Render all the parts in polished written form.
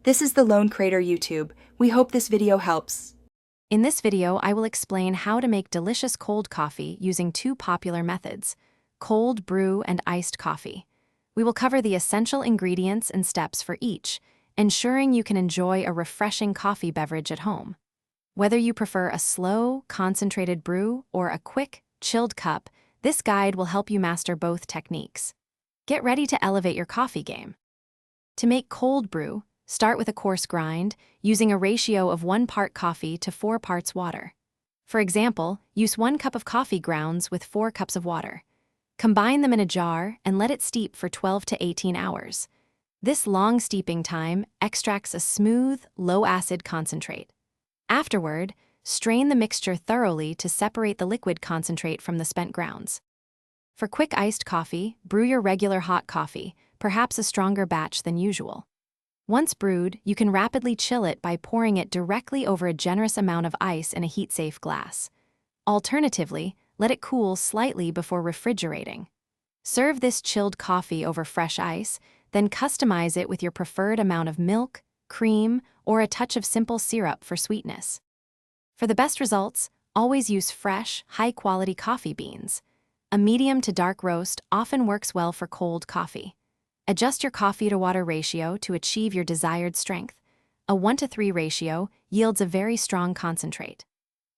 This is the Lone Crater YouTube. We hope this video helps. In this video, I will explain how to make delicious cold coffee using two popular methods, cold brew and iced coffee. We will cover the essential ingredients and steps for each, ensuring you can enjoy a refreshing coffee beverage at home. Whether you prefer a slow, concentrated brew or a quick, chilled cup, this guide will help you master both techniques. Get ready to elevate your coffee game. To make cold brew, start with a coarse grind, using a ratio of 1 part coffee to 4 parts water. For example, use 1 cup of coffee grounds with 4 cups of water. Combine them in a jar and let it steep for 12 to 18 hours. This long steeping time extracts a smooth, low-acid concentrate. Afterward, strain the mixture thoroughly to separate the liquid concentrate from the spent grounds. For quick iced coffee, brew your regular hot coffee, perhaps a stronger batch than usual. Once brewed, you can rapidly chill it by pouring it directly over a generous amount of ice in a heat-safe glass. Alternatively, let it cool slightly before refrigerating. Serve this chilled coffee over fresh ice, then customize it with your preferred amount of milk, cream, or a touch of simple syrup for sweetness. For the best results, always use fresh, high-quality coffee beans. A medium to dark roast often works well for cold coffee. Adjust your coffee-to-water ratio to achieve your desired strength. A 1:3 ratio yields a very strong concentrate.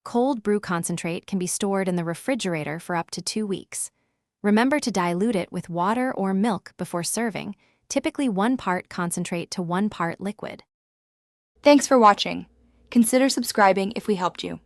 Cold brew concentrate can be stored in the refrigerator for up to 2 weeks. Remember to dilute it with water or milk before serving, typically 1 part concentrate to 1 part liquid. Thanks for watching. Consider subscribing if we helped you.